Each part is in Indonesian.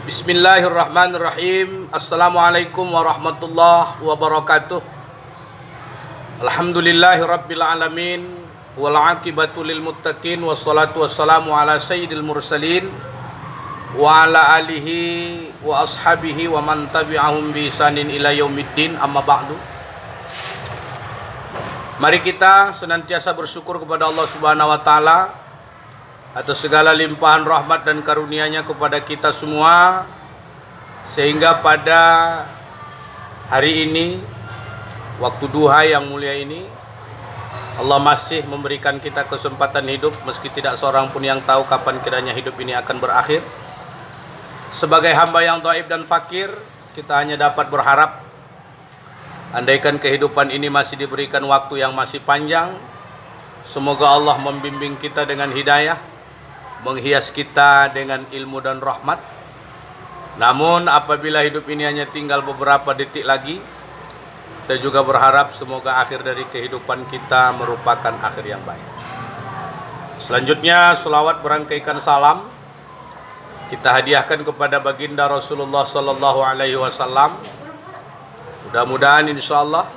Bismillahirrahmanirrahim. Assalamualaikum warahmatullahi wabarakatuh. Alhamdulillahirabbil alamin wal aqibatu lil muttaqin wassalatu wassalamu ala sayyidil mursalin wa ala alihi wa ashabihi wa man tabi'ahum bi ihsanin ila yaumiddin, amma ba'du. Mari kita senantiasa bersyukur kepada Allah Subhanahu wa taala atas segala limpahan rahmat dan karunia-Nya kepada kita semua, sehingga pada hari ini, waktu duha yang mulia ini, Allah masih memberikan kita kesempatan hidup meski tidak seorang pun yang tahu kapan kiranya hidup ini akan berakhir. Sebagai hamba yang dhaif dan fakir, kita hanya dapat berharap andaikan kehidupan ini masih diberikan waktu yang masih panjang, semoga Allah membimbing kita dengan hidayah, menghias kita dengan ilmu dan rahmat. Namun apabila hidup ini hanya tinggal beberapa detik lagi, kita juga berharap semoga akhir dari kehidupan kita merupakan akhir yang baik. Selanjutnya, selawat berangkaikan salam kita hadiahkan kepada baginda Rasulullah sallallahu alaihi wasallam. Mudah-mudahan insyaallah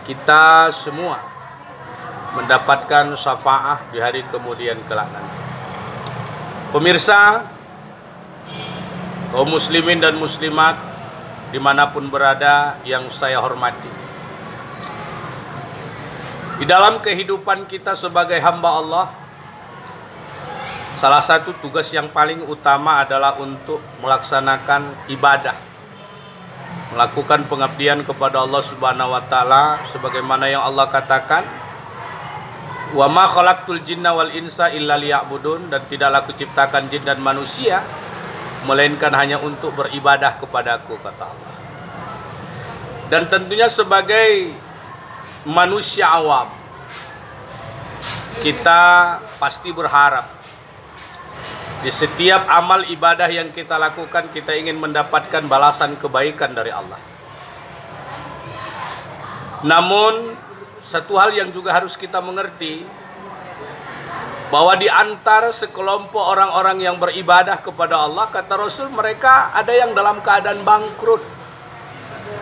kita semua mendapatkan syafaat di hari kemudian kelak nanti. Pemirsa, kaum muslimin dan muslimat dimanapun berada yang saya hormati, di dalam kehidupan kita sebagai hamba Allah, salah satu tugas yang paling utama adalah untuk melaksanakan ibadah, melakukan pengabdian kepada Allah Subhanahu wa taala, sebagaimana yang Allah katakan, wa ma khalaqtul jinna wal insa illa liya'budun, dan tidaklah kuciptakan jin dan manusia melainkan hanya untuk beribadah kepadaku, kata Allah. Dan tentunya sebagai manusia awam, kita pasti berharap di setiap amal ibadah yang kita lakukan, kita ingin mendapatkan balasan kebaikan dari Allah. Namun satu hal yang juga harus kita mengerti, bahwa di antara sekelompok orang-orang yang beribadah kepada Allah, kata Rasul, mereka ada yang dalam keadaan bangkrut,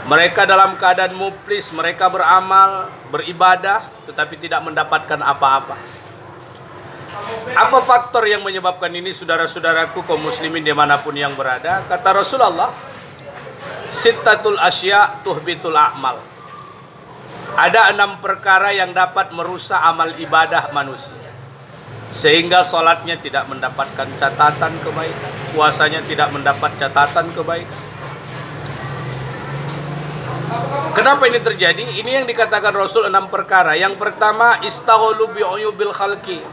mereka dalam keadaan muflis, mereka beramal, beribadah, tetapi tidak mendapatkan apa-apa. Apa faktor yang menyebabkan ini, saudara-saudaraku kaum muslimin dimanapun yang berada? Kata Rasulullah, sittatul asya tuhbitul a'mal. Ada 6 perkara yang dapat merusak amal ibadah manusia, sehingga sholatnya tidak mendapatkan catatan kebaikan, puasanya tidak mendapat catatan kebaikan. Kenapa ini terjadi? Ini yang dikatakan Rasul 6 perkara. Yang pertama, istaghalu bi'uyubil khalqi.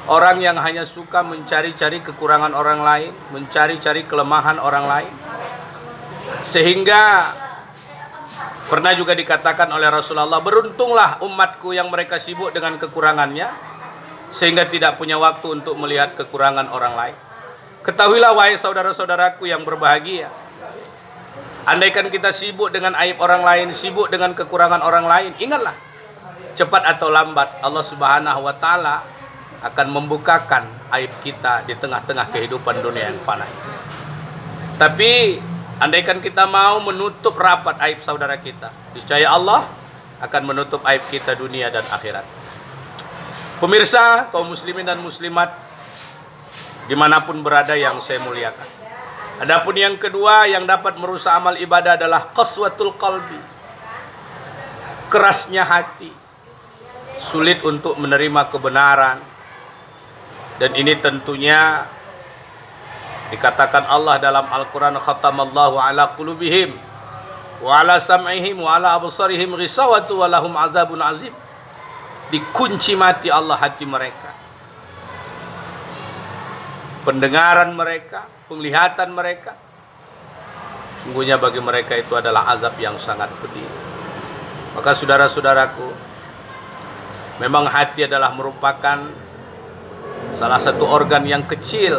Orang yang hanya suka mencari-cari kekurangan orang lain, mencari-cari kelemahan orang lain, sehingga pernah juga dikatakan oleh Rasulullah, beruntunglah umatku yang mereka sibuk dengan kekurangannya, sehingga tidak punya waktu untuk melihat kekurangan orang lain. Ketahuilah wahai saudara-saudaraku yang berbahagia, andaikan kita sibuk dengan aib orang lain, sibuk dengan kekurangan orang lain, ingatlah, cepat atau lambat Allah Subhanahu wa taala akan membukakan aib kita di tengah-tengah kehidupan dunia yang fana. Tapi andaikan kita mau menutup rapat aib saudara kita, niscaya Allah akan menutup aib kita dunia dan akhirat. Pemirsa, kaum muslimin dan muslimat dimanapun berada yang saya muliakan. Adapun yang kedua yang dapat merusak amal ibadah adalah qaswatul qalbi, kerasnya hati, sulit untuk menerima kebenaran. Dan ini tentunya dikatakan Allah dalam Al-Quran, khatamallahu ala qulubihim wa ala sam'ihim wa ala absarihim ghisawatu wa lahum azabun azim. Dikunci mati Allah hati mereka, pendengaran mereka, penglihatan mereka. Sungguhnya bagi mereka itu adalah azab yang sangat pedih. Maka saudara-saudaraku, memang hati adalah merupakan salah satu organ yang kecil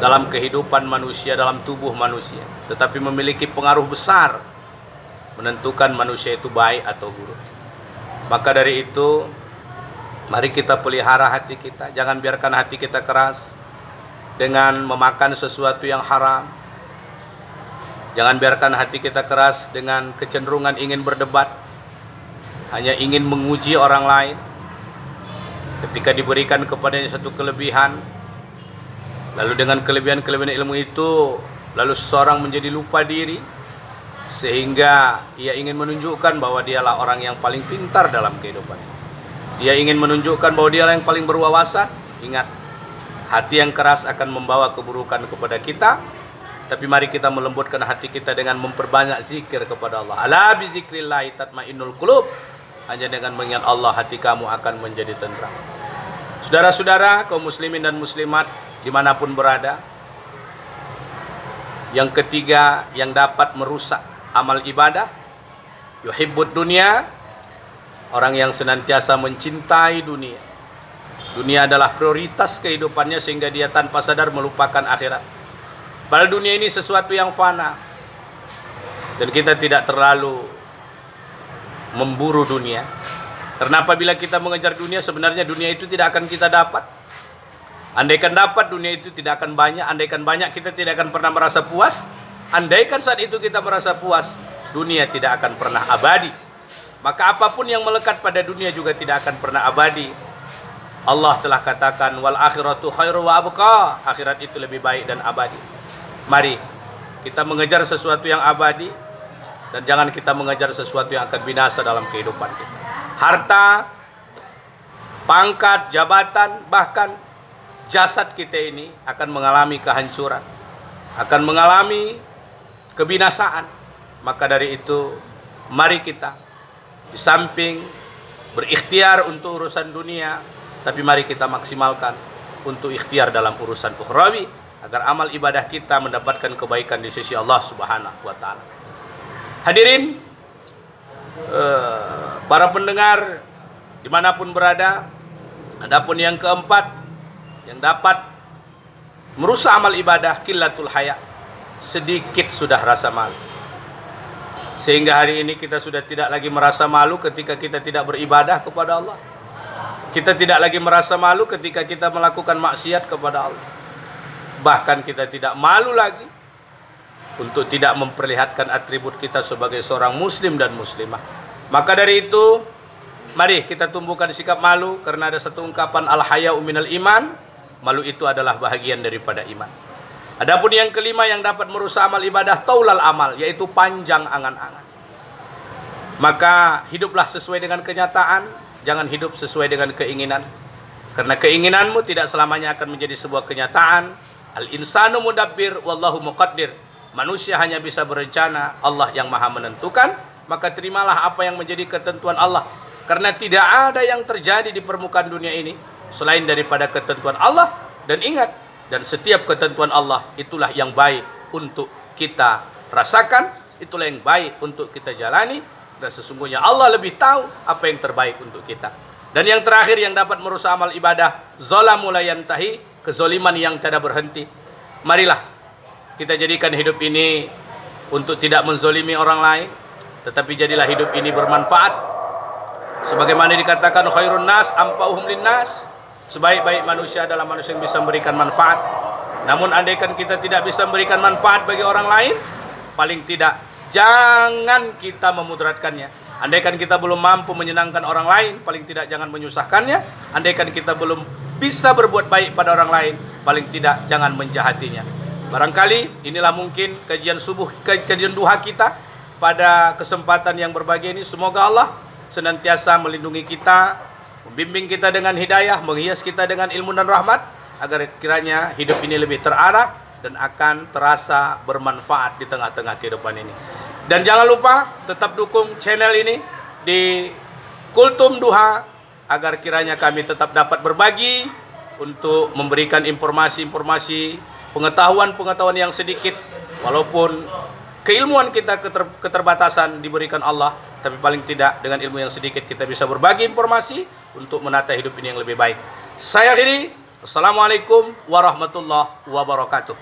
dalam kehidupan manusia, dalam tubuh manusia, tetapi memiliki pengaruh besar menentukan manusia itu baik atau buruk. Maka dari itu, mari kita pelihara hati kita, jangan biarkan hati kita keras, dengan memakan sesuatu yang haram. Jangan biarkan hati kita keras dengan kecenderungan ingin berdebat, hanya ingin menguji orang lain. Ketika diberikan kepadanya satu kelebihan, lalu dengan kelebihan-kelebihan ilmu itu, lalu seseorang menjadi lupa diri, sehingga ia ingin menunjukkan bahwa dialah orang yang paling pintar dalam kehidupan. Dia ingin menunjukkan bahwa dialah yang paling berwawasan. Ingat, hati yang keras akan membawa keburukan kepada kita. Tapi mari kita melembutkan hati kita dengan memperbanyak zikir kepada Allah. Ala bi zikrillahi tatmainnul qulub. Hanya dengan mengingat Allah hati kamu akan menjadi tenteram. Saudara-saudara kaum muslimin dan muslimat dimanapun berada, yang ketiga yang dapat merusak amal ibadah, yuhibbud dunia, orang yang senantiasa mencintai dunia. Dunia adalah prioritas kehidupannya sehingga dia tanpa sadar melupakan akhirat. Padahal dunia ini sesuatu yang fana, dan kita tidak terlalu memburu dunia. Karena apabila kita mengejar dunia, sebenarnya dunia itu tidak akan kita dapat. Andaikan dapat, dunia itu tidak akan banyak. Andaikan banyak, kita tidak akan pernah merasa puas. Andaikan saat itu kita merasa puas, dunia tidak akan pernah abadi. Maka apapun yang melekat pada dunia juga tidak akan pernah abadi. Allah telah katakan, wal akhiratu khairu wa abqa. Akhirat itu lebih baik dan abadi. Mari kita mengejar sesuatu yang abadi, dan jangan kita mengejar sesuatu yang akan binasa dalam kehidupan kita. Harta, pangkat, jabatan, bahkan jasad kita ini akan mengalami kehancuran, akan mengalami kebinasaan. Maka dari itu, mari kita di samping berikhtiar untuk urusan dunia, tapi mari kita maksimalkan untuk ikhtiar dalam urusan ukhrawi, agar amal ibadah kita mendapatkan kebaikan di sisi Allah Subhanahu wa Ta'ala. Hadirin, para pendengar dimanapun berada, adapun yang keempat yang dapat merusak amal ibadah, qillatul haya, sedikit sudah rasa malu. Sehingga hari ini kita sudah tidak lagi merasa malu ketika kita tidak beribadah kepada Allah. Kita tidak lagi merasa malu ketika kita melakukan maksiat kepada Allah. Bahkan kita tidak malu lagi untuk tidak memperlihatkan atribut kita sebagai seorang muslim dan muslimah. Maka dari itu, mari kita tumbuhkan sikap malu, karena ada satu ungkapan al-haya'u minal iman. Malu itu adalah bahagian daripada iman. Adapun yang kelima yang dapat merusak amal ibadah, taulal amal, yaitu panjang angan-angan. Maka hiduplah sesuai dengan kenyataan, jangan hidup sesuai dengan keinginan. Karena keinginanmu tidak selamanya akan menjadi sebuah kenyataan. Al-insanu mudabbir wallahu muqaddir. Manusia hanya bisa berencana, Allah yang maha menentukan. Maka terimalah apa yang menjadi ketentuan Allah. Karena tidak ada yang terjadi di permukaan dunia ini selain daripada ketentuan Allah. Dan ingat, dan setiap ketentuan Allah itulah yang baik untuk kita rasakan, itulah yang baik untuk kita jalani. Dan sesungguhnya Allah lebih tahu apa yang terbaik untuk kita. Dan yang terakhir yang dapat merusak amal ibadah, zalamu la yantahi, kezoliman yang tidak berhenti. Marilah kita jadikan hidup ini untuk tidak menzolimi orang lain, tetapi jadilah hidup ini bermanfaat. Sebagaimana dikatakan khairun nas ampauhum linnas, sebaik-baik manusia adalah manusia yang bisa memberikan manfaat. Namun andaikan kita tidak bisa memberikan manfaat bagi orang lain, paling tidak jangan kita memudaratkannya. Andaikan kita belum mampu menyenangkan orang lain, paling tidak jangan menyusahkannya. Andaikan kita belum bisa berbuat baik pada orang lain, paling tidak jangan menjahatinya. Barangkali inilah mungkin kajian subuh, kajian duha kita pada kesempatan yang berbahagia ini. Semoga Allah senantiasa melindungi kita, membimbing kita dengan hidayah, menghias kita dengan ilmu dan rahmat, agar kiranya hidup ini lebih terarah dan akan terasa bermanfaat di tengah-tengah kehidupan ini. Dan jangan lupa tetap dukung channel ini di Kultum Duha, agar kiranya kami tetap dapat berbagi untuk memberikan informasi-informasi, pengetahuan-pengetahuan yang sedikit, walaupun keilmuan kita keterbatasan diberikan Allah, tapi paling tidak dengan ilmu yang sedikit kita bisa berbagi informasi untuk menata hidup ini yang lebih baik. Saya akhiri, assalamualaikum warahmatullahi wabarakatuh.